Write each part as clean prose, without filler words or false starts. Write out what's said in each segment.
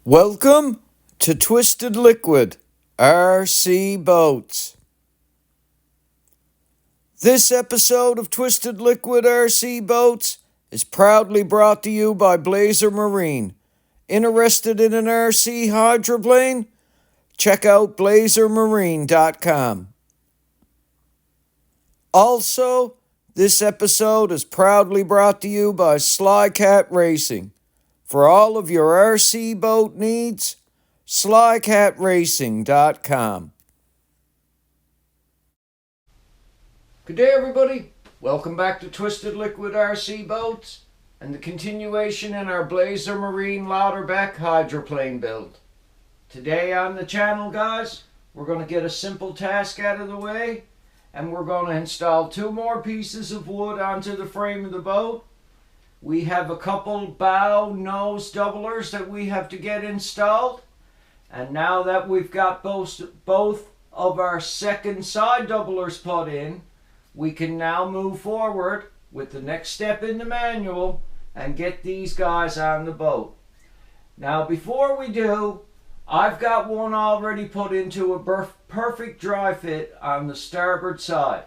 Welcome to Twisted Liquid RC Boats. This episode of Twisted Liquid RC Boats is proudly brought to you by Blazer Marine. Interested in an RC hydroplane? Check out blazermarine.com. Also, this episode is proudly brought to you by Slycat Racing. For all of your RC boat needs, slycatracing.com. Good day, everybody. Welcome back to Twisted Liquid RC Boats and the continuation in our Blazer Marine Lauterbach hydroplane build. Today on the channel, guys, we're going to get a simple task out of the way, and we're going to install two more pieces of wood onto the frame of the boat. We have a couple bow nose doublers that we have to get installed. And now that we've got both of our second side doublers put in, we can now move forward with the next step in the manual and get these guys on the boat. Now before we do, I've got one already put into a perfect dry fit on the starboard side.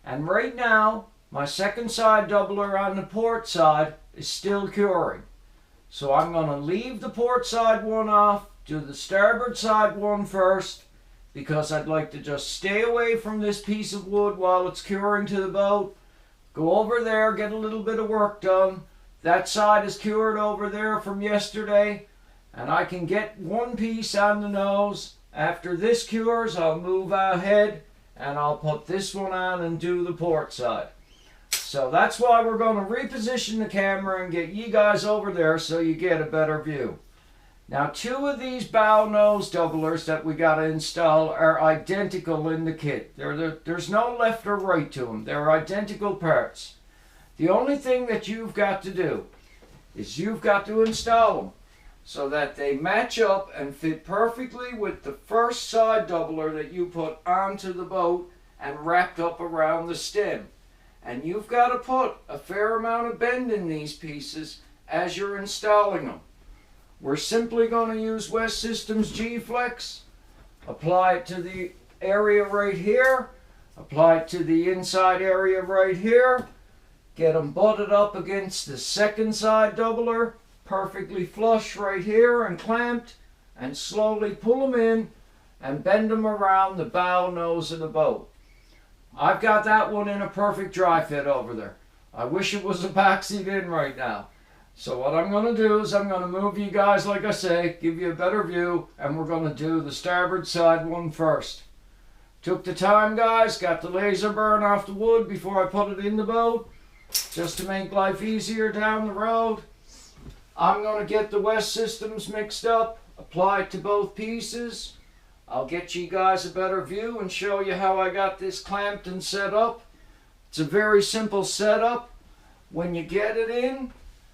And right now, my second side doubler on the port side is still curing. So I'm going to leave the port side one off, do the starboard side one first, because I'd like to just stay away from this piece of wood while it's curing to the boat. Go over there, get a little bit of work done. That side is cured over there from yesterday, and I can get one piece on the nose. After this cures, I'll move ahead and I'll put this one on and do the port side. So that's why we're going to reposition the camera and get you guys over there so you get a better view. Now, two of these bow nose doublers that we got to install are identical in the kit. There's no left or right to them. They're identical parts. The only thing that you've got to do is you've got to install them so that they match up and fit perfectly with the first side doubler that you put onto the boat and wrapped up around the stem. And you've got to put a fair amount of bend in these pieces as you're installing them. We're simply going to use West Systems G-Flex, apply it to the area right here, apply it to the inside area right here, get them butted up against the second side doubler, perfectly flush right here and clamped, and slowly pull them in and bend them around the bow nose of the boat. I've got that one in a perfect dry fit over there. I wish it was epoxied in right now. So what I'm going to do is I'm going to move you guys, like I say, give you a better view, and we're going to do the starboard side one first. Took the time, guys, got the laser burn off the wood before I put it in the boat, just to make life easier down the road. I'm going to get the West Systems mixed up, apply it to both pieces. I'll get you guys a better view and show you how I got this clamped and set up. It's a very simple setup. When you get it in,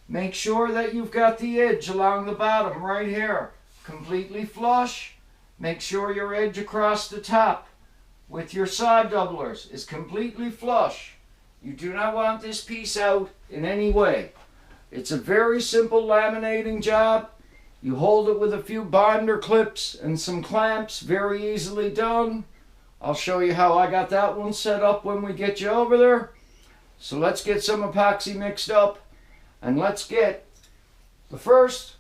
make sure that you've got the edge along the bottom right here completely flush. Make sure your edge across the top with your side doublers is completely flush. You do not want this piece out in any way. It's a very simple laminating job. You hold it with a few binder clips and some clamps, very easily done. I'll show you how I got that one set up when we get you over there. So let's get some epoxy mixed up and let's get the first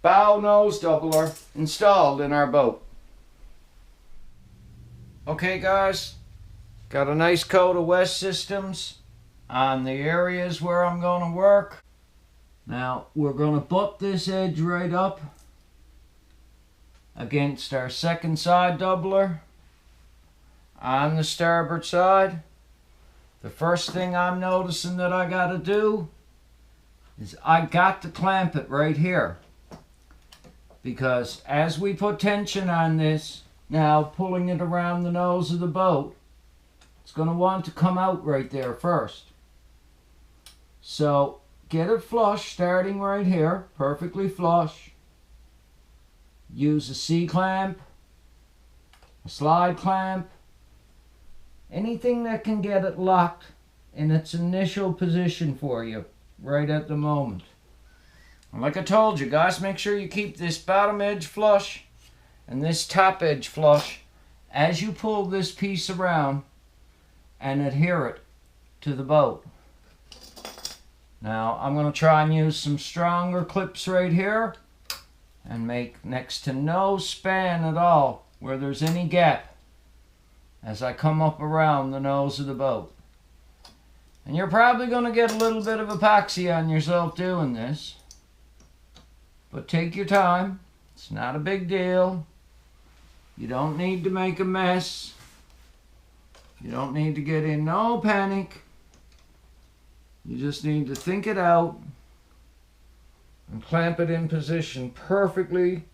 bow nose doubler installed in our boat. Okay, guys, got a nice coat of West Systems on the areas where I'm going to work. Now, we're going to butt this edge right up against our second side doubler on the starboard side. The first thing I'm noticing that I got to do is I got to clamp it right here. Because as we put tension on this, now pulling it around the nose of the boat, it's going to want to come out right there first. So, get it flush, starting right here, perfectly flush. Use a C-clamp, a slide clamp, anything that can get it locked in its initial position for you right at the moment. And like I told you guys, make sure you keep this bottom edge flush and this top edge flush as you pull this piece around and adhere it to the boat. Now I'm going to try and use some stronger clips right here and make next to no span at all where there's any gap as I come up around the nose of the boat. And you're probably going to get a little bit of epoxy on yourself doing this, but take your time. It's not a big deal. You don't need to make a mess. You don't need to get in no panic. You just need to think it out and clamp it in position perfectly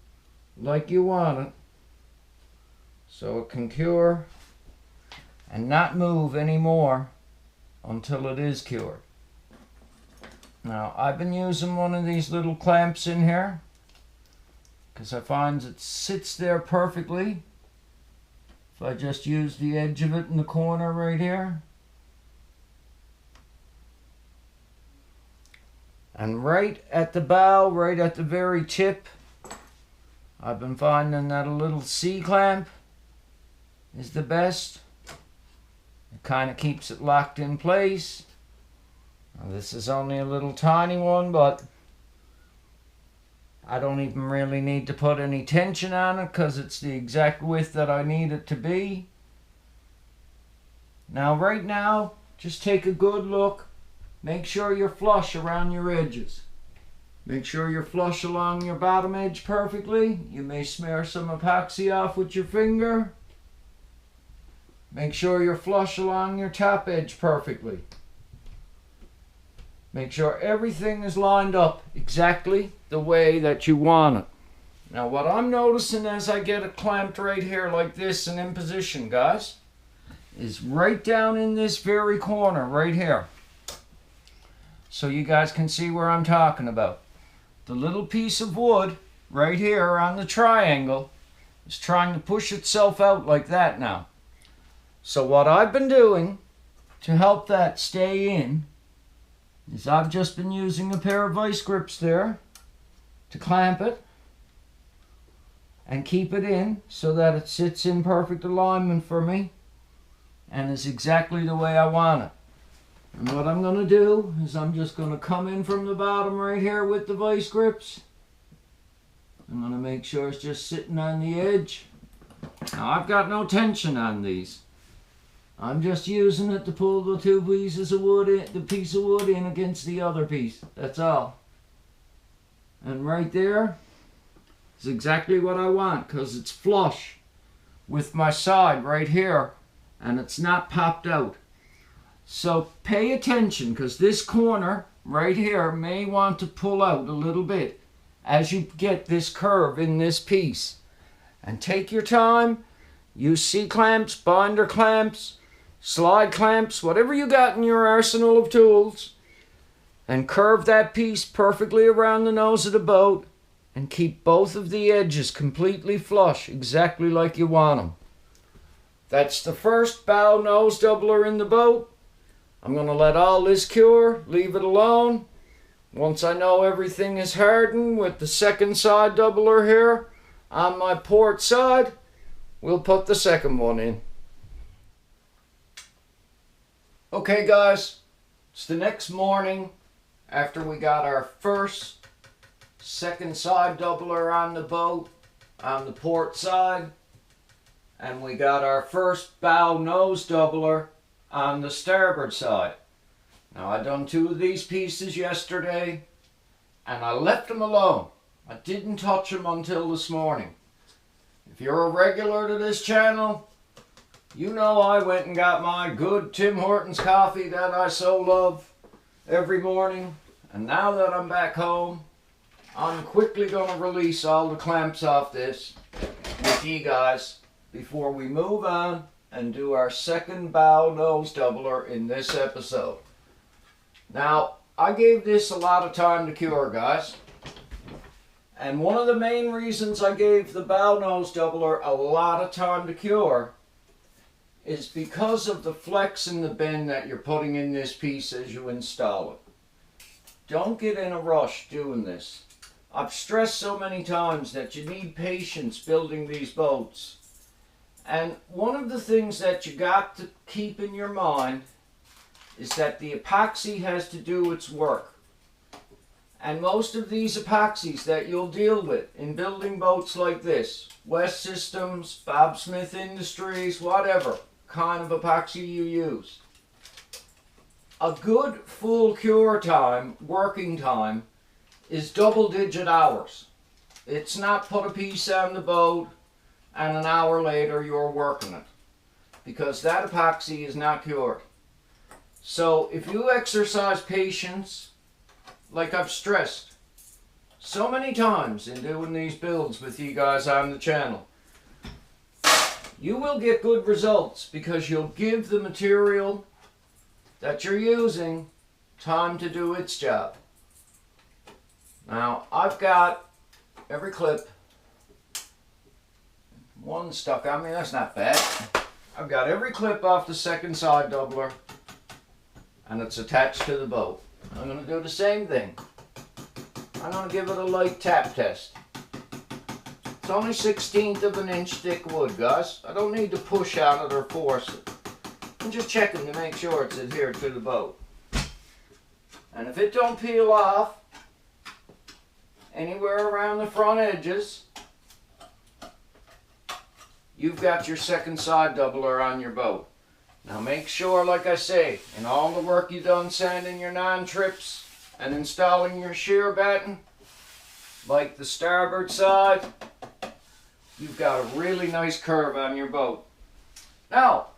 like you want it so it can cure and not move anymore until it is cured. Now I've been using one of these little clamps in here because I find it sits there perfectly. If I just use the edge of it in the corner right here. And right at the bow, right at the very tip, I've been finding that a little C-clamp is the best. It kind of keeps it locked in place. Now, this is only a little tiny one, but I don't even really need to put any tension on it because it's the exact width that I need it to be. Now, right now, just take a good look. Make sure you're flush around your edges. Make sure you're flush along your bottom edge perfectly. You may smear some epoxy off with your finger. Make sure you're flush along your top edge perfectly. Make sure everything is lined up exactly the way that you want it. Now what I'm noticing as I get it clamped right here like this and in position, guys, is right down in this very corner right here. So you guys can see where I'm talking about. The little piece of wood right here on the triangle is trying to push itself out like that now. So what I've been doing to help that stay in is I've just been using a pair of vice grips there to clamp it and keep it in so that it sits in perfect alignment for me and is exactly the way I want it. And what I'm going to do is I'm just going to come in from the bottom right here with the vice grips. I'm going to make sure it's just sitting on the edge. Now I've got no tension on these. I'm just using it to pull the two pieces of wood in, the piece of wood in against the other piece. That's all. And right there is exactly what I want because it's flush with my side right here and it's not popped out. So pay attention because this corner right here may want to pull out a little bit as you get this curve in this piece. And take your time. Use C-clamps, binder clamps, slide clamps, whatever you got in your arsenal of tools, and curve that piece perfectly around the nose of the boat and keep both of the edges completely flush, exactly like you want them. That's the first bow nose doubler in the boat. I'm going to let all this cure, leave it alone. Once I know everything is hardened with the second side doubler here on my port side, we'll put the second one in. Okay guys, it's the next morning after we got our first second side doubler on the boat on the port side, and we got our first bow nose doubler on the starboard side. Now I done two of these pieces yesterday and I left them alone. I didn't touch them until this morning. If you're a regular to this channel, you know I went and got my good Tim Hortons coffee that I so love every morning. And now that I'm back home, I'm quickly going to release all the clamps off this with you guys before we move on and do our second bow nose doubler in this episode. Now, I gave this a lot of time to cure, guys. And one of the main reasons I gave the bow nose doubler a lot of time to cure is because of the flex and the bend that you're putting in this piece as you install it. don't get in a rush doing this. I've stressed so many times that you need patience building these boats. And one of the things that you got to keep in your mind is that the epoxy has to do its work. And most of these epoxies that you'll deal with in building boats like this, West Systems, Bob Smith Industries, whatever kind of epoxy you use, a good full cure time, working time, is double-digit hours. It's not put a piece on the boat and an hour later you're working it, because that epoxy is not cured. So if you exercise patience, like I've stressed so many times in doing these builds with you guys on the channel, you will get good results because you'll give the material that you're using time to do its job. Now, I've got every clip, one stuck on me, that's not bad. I've got every clip off the second side doubler and it's attached to the boat. I'm going to do the same thing. I'm going to give it a light tap test. It's only 1/16 of an inch thick wood, guys. I don't need to push on it or force it. I'm just checking to make sure it's adhered to the boat. And if it don't peel off anywhere around the front edges, you've got your second side doubler on your boat. Now make sure, like I say, in all the work you've done sanding your non-trips and installing your shear batten, like the starboard side, you've got a really nice curve on your boat. Now,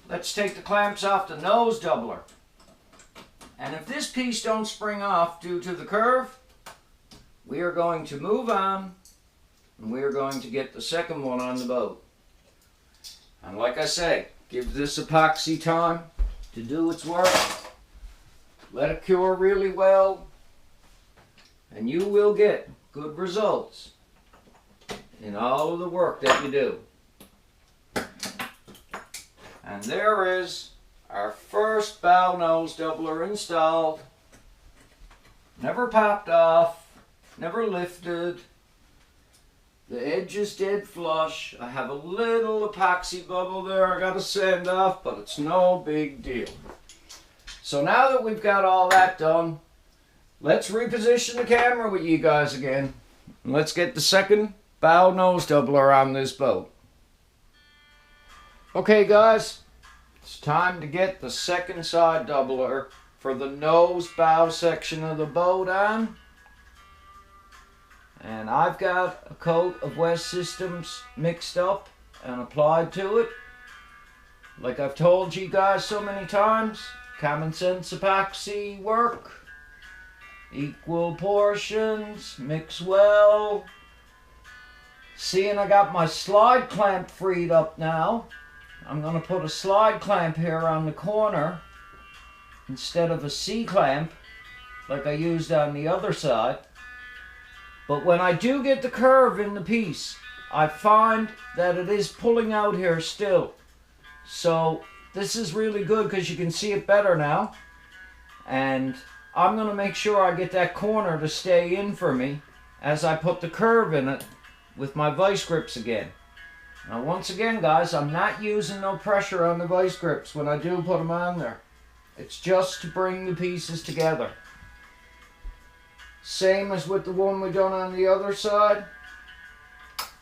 let's take the clamps off the nose doubler. And if this piece don't spring off due to the curve, we are going to move on and we are going to get the second one on the boat. And like I say, give this epoxy time to do its work. Let it cure really well and you will get good results in all of the work that you do. And there is our first bow nose doubler installed. Never popped off, never lifted. The edge is dead flush. I have a little epoxy bubble there I gotta sand off, but it's no big deal. So now that we've got all that done, let's reposition the camera with you guys again. And let's get the second bow nose doubler on this boat. Okay guys, it's time to get the second side doubler for the nose bow section of the boat on. And I've got a coat of West Systems mixed up and applied to it. Like I've told you guys so many times, common sense epoxy work, equal portions, mix well. Seeing I got my slide clamp freed up now, I'm going to put a slide clamp here on the corner instead of a C-clamp like I used on the other side. But when I do get the curve in the piece, I find that it is pulling out here still. So this is really good because you can see it better now. And I'm going to make sure I get that corner to stay in for me as I put the curve in it with my vice grips again. Now once again guys, I'm not using no pressure on the vice grips when I do put them on there. It's just to bring the pieces together. Same as with the one we done on the other side.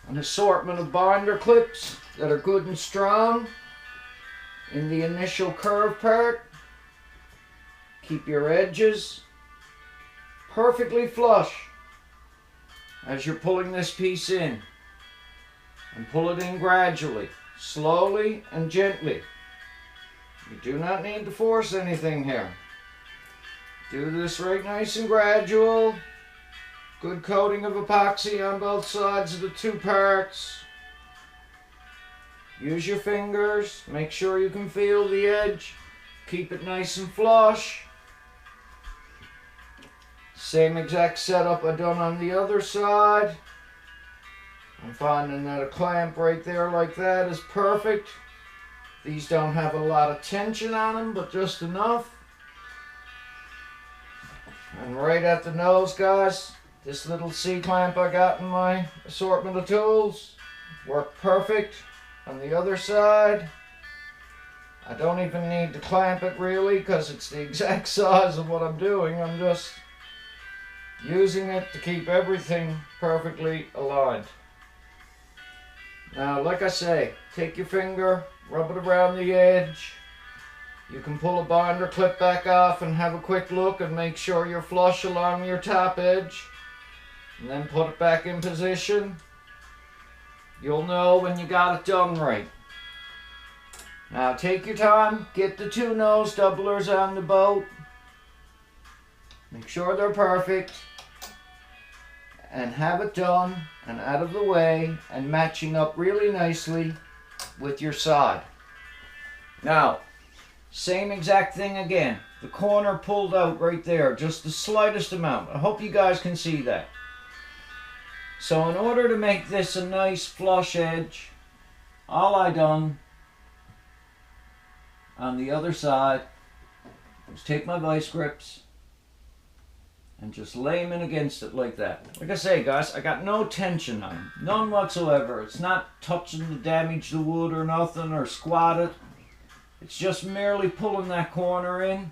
An assortment of binder clips that are good and strong in the initial curve part. Keep your edges perfectly flush as you're pulling this piece in. And pull it in gradually, slowly and gently. You do not need to force anything here. Do this right nice and gradual. Good coating of epoxy on both sides of the two parts. Use your fingers. Make sure you can feel the edge. Keep it nice and flush. Same exact setup I done on the other side. I'm finding that a clamp right there like that is perfect. These don't have a lot of tension on them, but just enough. And right at the nose, guys, this little C-clamp I got in my assortment of tools worked perfect. On the other side, I don't even need to clamp it really because it's the exact size of what I'm doing. I'm just using it to keep everything perfectly aligned. Now, like I say, take your finger, rub it around the edge. You can pull a binder clip back off and have a quick look and make sure you're flush along your top edge. And then put it back in position. You'll know when you got it done right. Now take your time, get the two nose doublers on the boat. Make sure they're perfect. And have it done and out of the way and matching up really nicely with your side. Now, same exact thing again. The corner pulled out right there, just the slightest amount. I hope you guys can see that. So in order to make this a nice flush edge, all I done on the other side was take my vice grips and just lay them in against it like that. Like I say, guys, I got no tension on them. None whatsoever. It's not touching to damage the wood or nothing or squat it. It's just merely pulling that corner in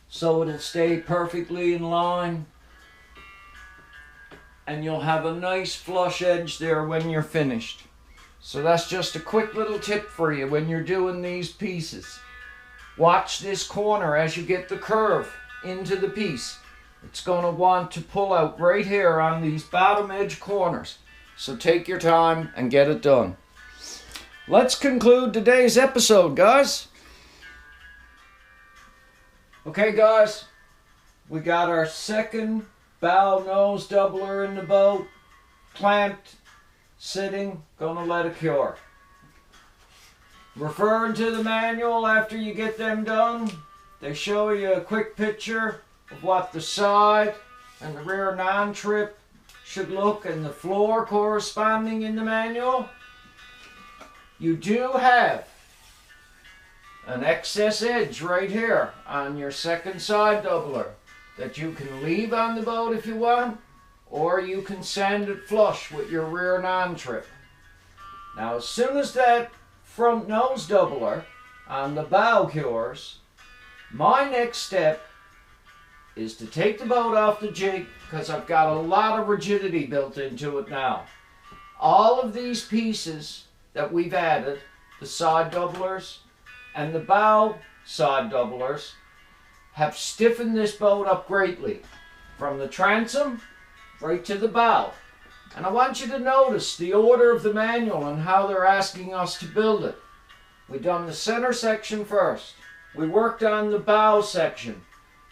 so it'll stay perfectly in line. And you'll have a nice flush edge there when you're finished. So that's just a quick little tip for you when you're doing these pieces. Watch this corner as you get the curve into the piece. It's going to want to pull out right here on these bottom edge corners. So take your time and get it done. Let's conclude today's episode, guys. Okay, guys, we got our second bow nose doubler in the boat, clamped, sitting, gonna let it cure. Referring to the manual after you get them done, they show you a quick picture of what the side and the rear non-trip should look and the floor corresponding in the manual. You do have an excess edge right here on your second side doubler that you can leave on the boat if you want, or you can sand it flush with your rear non-trip. Now as soon as that front nose doubler on the bow cures, my next step is to take the boat off the jig because I've got a lot of rigidity built into it now. All of these pieces that we've added, the side doublers and the bow side doublers, have stiffened this boat up greatly from the transom right to the bow. And I want you to notice the order of the manual and how they're asking us to build it. We done the center section first. We worked on the bow section.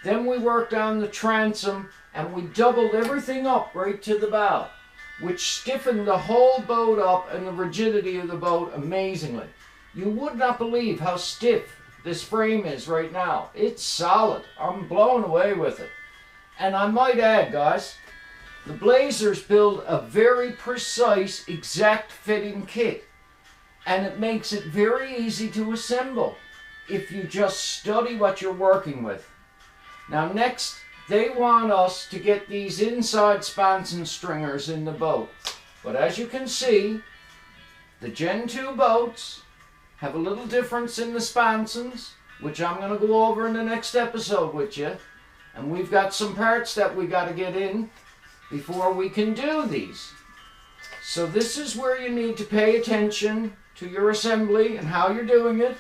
Then we worked on the transom and we doubled everything up right to the bow, which stiffened the whole boat up and the rigidity of the boat amazingly. You would not believe how stiff this frame is right now. It's solid. I'm blown away with it. And I might add, guys, the Blazers build a very precise, exact fitting kit. And it makes it very easy to assemble if you just study what you're working with. Now next, they want us to get these inside sponson stringers in the boat. But as you can see, the Gen 2 boats have a little difference in the sponsons, which I'm going to go over in the next episode with you. And we've got some parts that we got to get in before we can do these. So this is where you need to pay attention to your assembly and how you're doing it.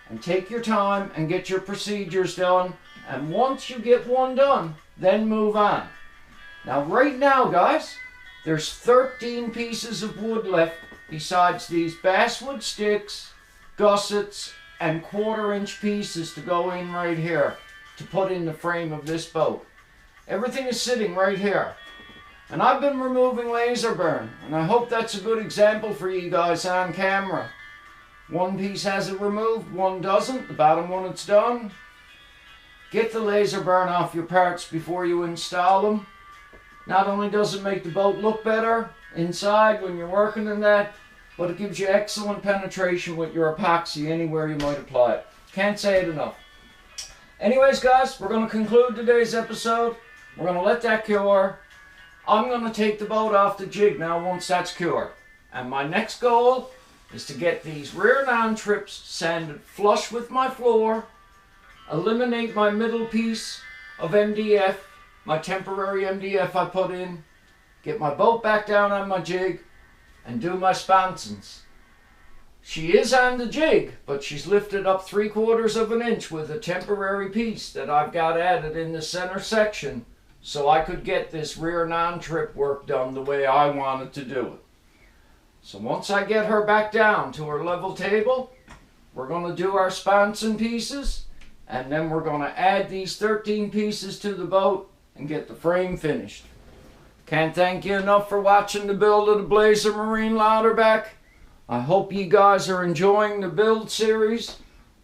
And take your time and get your procedures done. And once you get one done, then move on. Now right now, guys, there's 13 pieces of wood left besides these basswood sticks, gussets, and 1/4-inch pieces to go in right here to put in the frame of this boat. Everything is sitting right here. And I've been removing laser burn, and I hope that's a good example for you guys on camera. One piece has it removed, one doesn't. The bottom one it's done. Get the laser burn off your parts before you install them. Not only does it make the boat look better inside when you're working in that, but it gives you excellent penetration with your epoxy anywhere you might apply it. Can't say it enough. Anyways, guys, we're going to conclude today's episode. We're going to let that cure. I'm going to take the boat off the jig now once that's cured. And my next goal is to get these rear non-trips sanded flush with my floor, eliminate my middle piece of MDF, my temporary MDF I put in, get my boat back down on my jig, and do my sponsons. She is on the jig, but she's lifted up 3/4 of an inch with a temporary piece that I've got added in the center section so I could get this rear non-trip work done the way I wanted to do it. So once I get her back down to her level table, we're going to do our sponson pieces, and then we're going to add these 13 pieces to the boat and get the frame finished. Can't thank you enough for watching the build of the Blazer Marine Lauterbach. I hope you guys are enjoying the build series.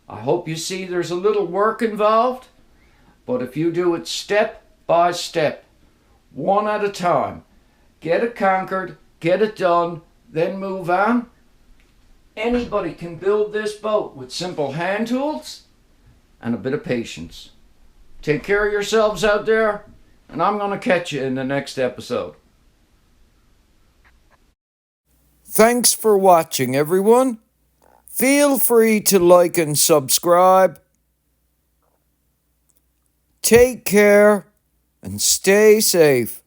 I hope you see there's a little work involved, but if you do it step by step, one at a time, get it conquered, get it done, then move on. Anybody can build this boat with simple hand tools and a bit of patience. Take care of yourselves out there, and I'm going to catch you in the next episode. Thanks for watching, everyone. Feel free to like and subscribe. Take care and stay safe.